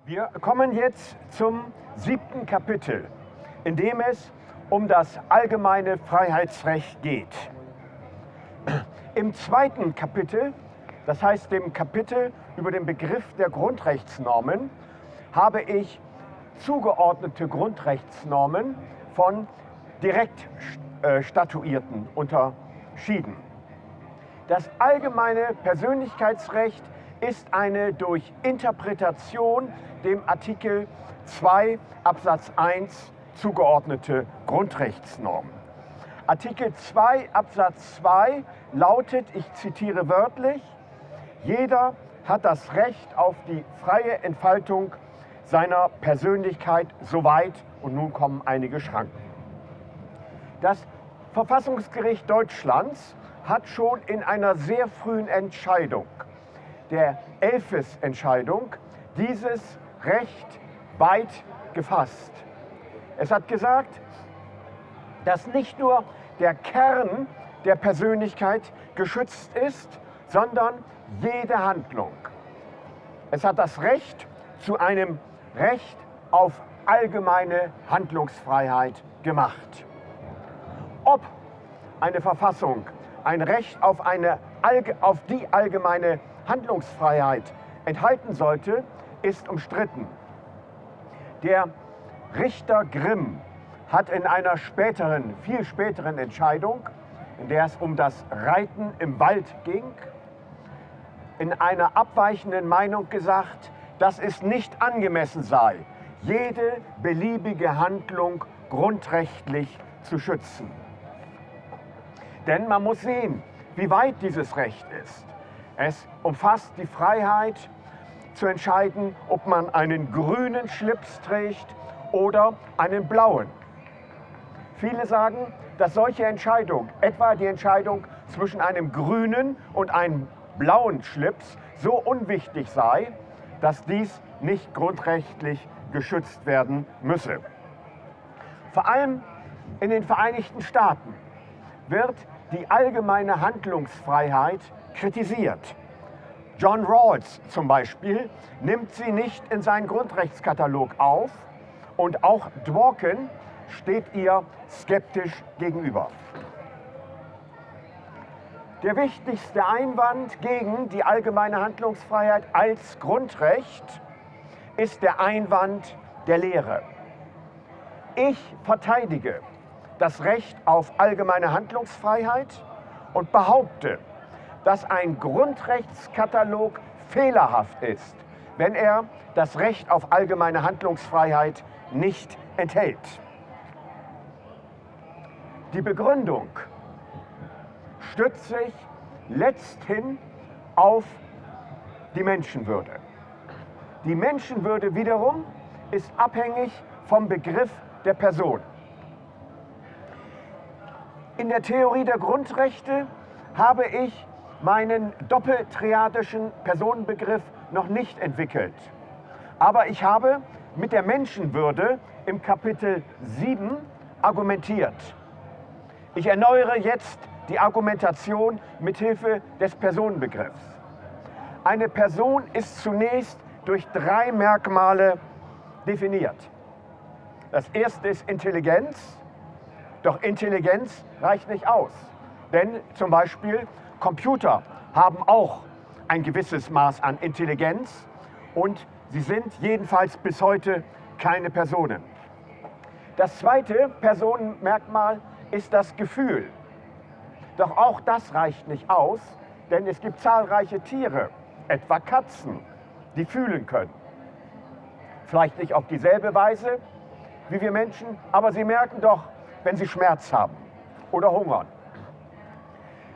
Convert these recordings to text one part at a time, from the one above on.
Wir kommen jetzt zum 7. Kapitel, in dem es um das allgemeine Freiheitsrecht geht. Im 2. Kapitel, das heißt dem Kapitel über den Begriff der Grundrechtsnormen, habe ich zugeordnete Grundrechtsnormen von direkt statuierten unterschieden. Das allgemeine Persönlichkeitsrecht ist eine durch Interpretation dem Artikel 2 Absatz 1 zugeordnete Grundrechtsnorm. Artikel 2 Absatz 2 lautet, ich zitiere wörtlich: Jeder hat das Recht auf die freie Entfaltung seiner Persönlichkeit soweit, und nun kommen einige Schranken. Das Verfassungsgericht Deutschlands hat schon in einer sehr frühen Entscheidung, der Elfes-Entscheidung, dieses Recht weit gefasst. Es hat gesagt, dass nicht nur der Kern der Persönlichkeit geschützt ist, sondern jede Handlung. Es hat das Recht zu einem Recht auf allgemeine Handlungsfreiheit gemacht. Ob eine Verfassung ein Recht auf die allgemeine Handlungsfreiheit enthalten sollte, ist umstritten. Der Richter Grimm hat in einer viel späteren Entscheidung, in der es um das Reiten im Wald ging, in einer abweichenden Meinung gesagt, dass es nicht angemessen sei, jede beliebige Handlung grundrechtlich zu schützen. Denn man muss sehen, wie weit dieses Recht ist. Es umfasst die Freiheit zu entscheiden, ob man einen grünen Schlips trägt oder einen blauen. Viele sagen, dass solche Entscheidung, etwa die Entscheidung zwischen einem grünen und einem blauen Schlips, so unwichtig sei, dass dies nicht grundrechtlich geschützt werden müsse. Vor allem in den Vereinigten Staaten wird die allgemeine Handlungsfreiheit kritisiert. John Rawls zum Beispiel nimmt sie nicht in seinen Grundrechtskatalog auf, und auch Dworkin steht ihr skeptisch gegenüber. Der wichtigste Einwand gegen die allgemeine Handlungsfreiheit als Grundrecht ist der Einwand der Lehre. Ich verteidige das Recht auf allgemeine Handlungsfreiheit und behaupte, dass ein Grundrechtskatalog fehlerhaft ist, wenn er das Recht auf allgemeine Handlungsfreiheit nicht enthält. Die Begründung stützt sich letzthin auf die Menschenwürde. Die Menschenwürde wiederum ist abhängig vom Begriff der Person. In der Theorie der Grundrechte habe ich meinen doppeltriadischen Personenbegriff noch nicht entwickelt. Aber ich habe mit der Menschenwürde im Kapitel 7 argumentiert. Ich erneuere jetzt die Argumentation mithilfe des Personenbegriffs. Eine Person ist zunächst durch 3 Merkmale definiert. Das erste ist Intelligenz. Doch Intelligenz reicht nicht aus, denn zum Beispiel Computer haben auch ein gewisses Maß an Intelligenz und sie sind jedenfalls bis heute keine Personen. Das zweite Personenmerkmal ist das Gefühl. Doch auch das reicht nicht aus, denn es gibt zahlreiche Tiere, etwa Katzen, die fühlen können. Vielleicht nicht auf dieselbe Weise wie wir Menschen, aber sie merken doch, wenn sie Schmerz haben oder hungern.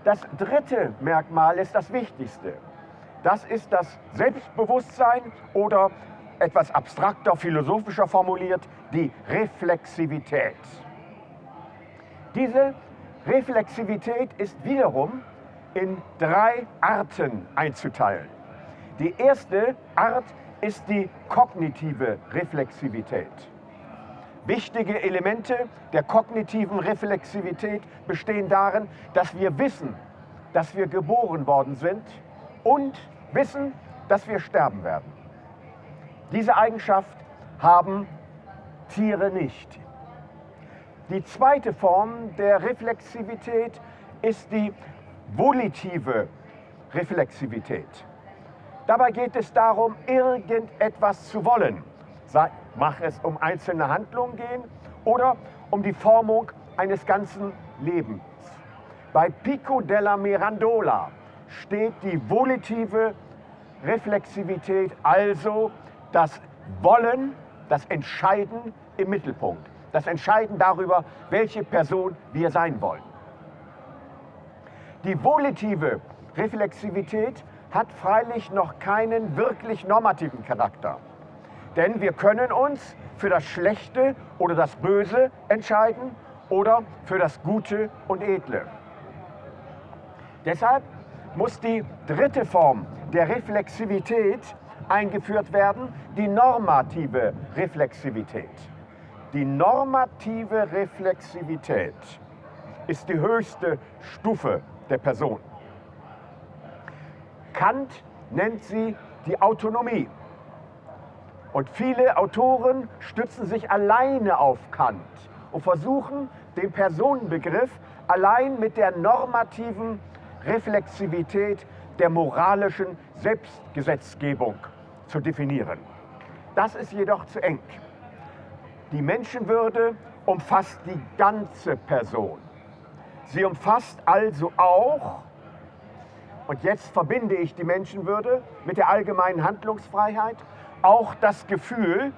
Das dritte Merkmal ist das wichtigste. Das ist das Selbstbewusstsein oder etwas abstrakter, philosophischer formuliert, die Reflexivität. Diese Reflexivität ist wiederum in 3 Arten einzuteilen. Die erste Art ist die kognitive Reflexivität. Wichtige Elemente der kognitiven Reflexivität bestehen darin, dass wir wissen, dass wir geboren worden sind und wissen, dass wir sterben werden. Diese Eigenschaft haben Tiere nicht. Die zweite Form der Reflexivität ist die volitive Reflexivität. Dabei geht es darum, irgendetwas zu wollen. Mag es um einzelne Handlungen gehen oder um die Formung eines ganzen Lebens. Bei Pico della Mirandola steht die volitive Reflexivität, also das Wollen, das Entscheiden im Mittelpunkt. Das Entscheiden darüber, welche Person wir sein wollen. Die volitive Reflexivität hat freilich noch keinen wirklich normativen Charakter. Denn wir können uns für das Schlechte oder das Böse entscheiden oder für das Gute und Edle. Deshalb muss die dritte Form der Reflexivität eingeführt werden, die normative Reflexivität. Die normative Reflexivität ist die höchste Stufe der Person. Kant nennt sie die Autonomie. Und viele Autoren stützen sich alleine auf Kant und versuchen, den Personenbegriff allein mit der normativen Reflexivität der moralischen Selbstgesetzgebung zu definieren. Das ist jedoch zu eng. Die Menschenwürde umfasst die ganze Person. Sie umfasst also auch, und jetzt verbinde ich die Menschenwürde mit der allgemeinen Handlungsfreiheit, auch das Gefühl,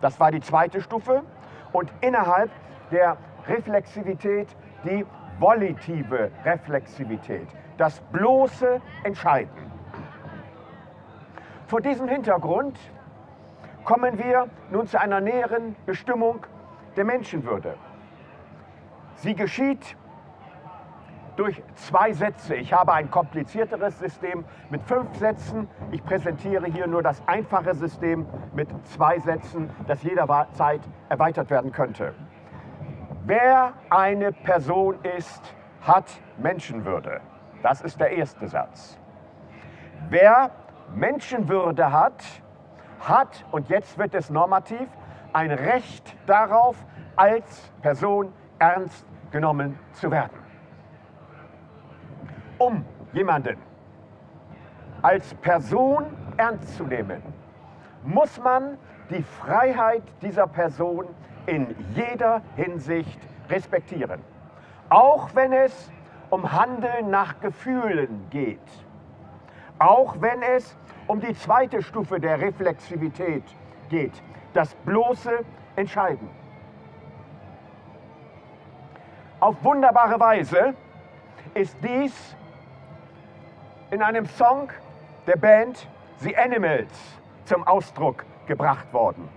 das war die zweite Stufe, und innerhalb der Reflexivität die volitive Reflexivität, das bloße Entscheiden. Vor diesem Hintergrund kommen wir nun zu einer näheren Bestimmung der Menschenwürde. Sie geschieht durch 2 Sätze. Ich habe ein komplizierteres System mit 5 Sätzen. Ich präsentiere hier nur das einfache System mit 2 Sätzen, das jederzeit erweitert werden könnte. Wer eine Person ist, hat Menschenwürde. Das ist der erste Satz. Wer Menschenwürde hat, und jetzt wird es normativ, ein Recht darauf, als Person ernst genommen zu werden. Um jemanden als Person ernst zu nehmen, muss man die Freiheit dieser Person in jeder Hinsicht respektieren. Auch wenn es um Handeln nach Gefühlen geht. Auch wenn es um die zweite Stufe der Reflexivität geht, das bloße Entscheiden. Auf wunderbare Weise ist dies in einem Song der Band The Animals zum Ausdruck gebracht worden.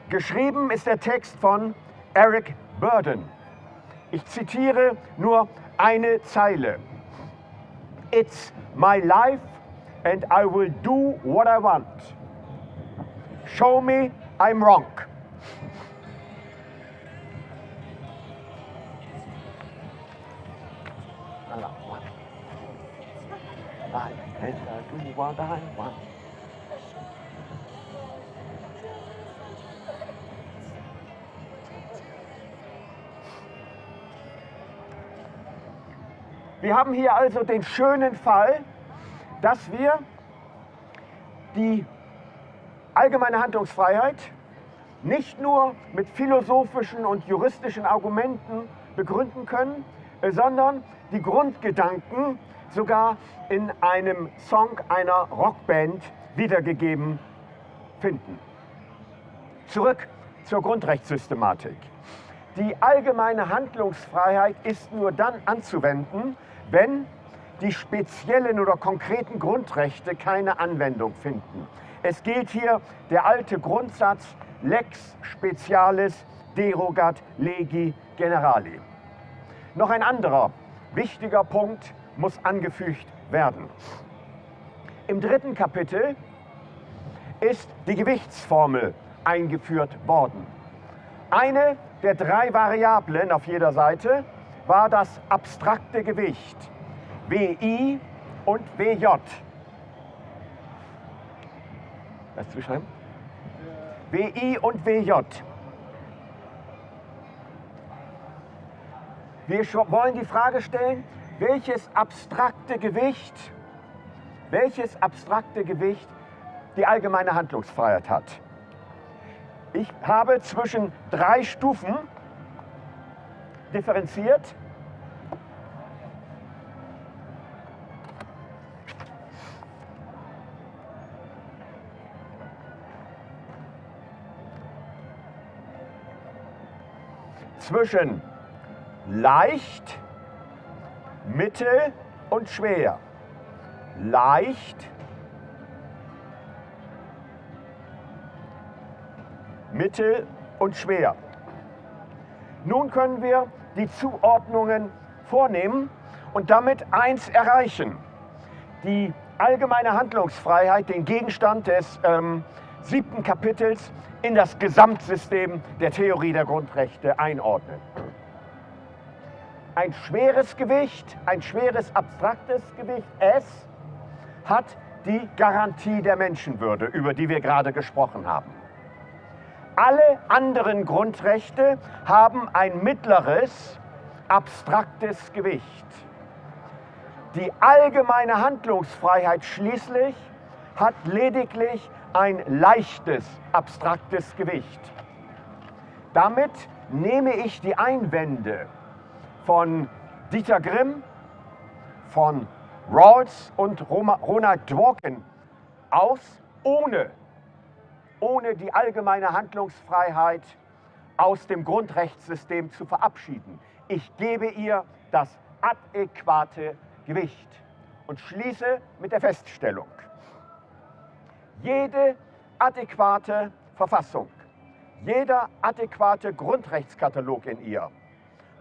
Geschrieben ist der Text von Eric Burdon. Ich zitiere nur eine Zeile. It's my life and I will do what I want. Show me I'm wrong. I do what I want. Wir haben hier also den schönen Fall, dass wir die allgemeine Handlungsfreiheit nicht nur mit philosophischen und juristischen Argumenten begründen können, sondern die Grundgedanken sogar in einem Song einer Rockband wiedergegeben finden. Zurück zur Grundrechtssystematik. Die allgemeine Handlungsfreiheit ist nur dann anzuwenden, wenn die speziellen oder konkreten Grundrechte keine Anwendung finden. Es gilt hier der alte Grundsatz Lex specialis derogat legi generali. Noch ein anderer wichtiger Punkt muss angefügt werden. Im 3. Kapitel ist die Gewichtsformel eingeführt worden. Eine der 3 Variablen auf jeder Seite war das abstrakte Gewicht, WI und WJ. Was zuschreiben? WI und WJ. Wir wollen die Frage stellen, welches abstrakte Gewicht die allgemeine Handlungsfreiheit hat. Ich habe zwischen 3 Stufen differenziert. Zwischen leicht, mittel und schwer. Leicht, mittel und schwer. Nun können wir die Zuordnungen vornehmen und damit eins erreichen: die allgemeine Handlungsfreiheit, den Gegenstand des 7. Kapitels in das Gesamtsystem der Theorie der Grundrechte einordnen. Ein schweres Gewicht, ein schweres abstraktes Gewicht, S, hat die Garantie der Menschenwürde, über die wir gerade gesprochen haben. Alle anderen Grundrechte haben ein mittleres, abstraktes Gewicht. Die allgemeine Handlungsfreiheit schließlich hat lediglich ein leichtes, abstraktes Gewicht. Damit nehme ich die Einwände von Dieter Grimm, von Rawls und Ronald Dworkin aus, ohne die allgemeine Handlungsfreiheit aus dem Grundrechtssystem zu verabschieden. Ich gebe ihr das adäquate Gewicht und schließe mit der Feststellung: jede adäquate Verfassung, jeder adäquate Grundrechtskatalog in ihr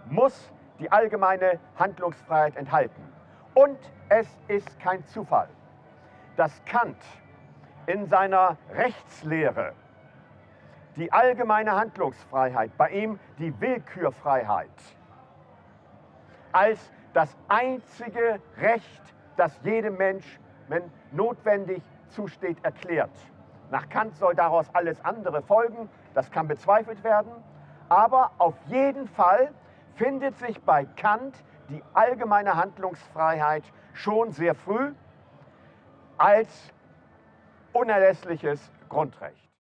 muss die allgemeine Handlungsfreiheit enthalten. Und es ist kein Zufall, dass Kant in seiner Rechtslehre die allgemeine Handlungsfreiheit, bei ihm die Willkürfreiheit, als das einzige Recht, das jedem Mensch notwendig zusteht, erklärt. Nach Kant soll daraus alles andere folgen, das kann bezweifelt werden, aber auf jeden Fall findet sich bei Kant die allgemeine Handlungsfreiheit schon sehr früh als unerlässliches Grundrecht.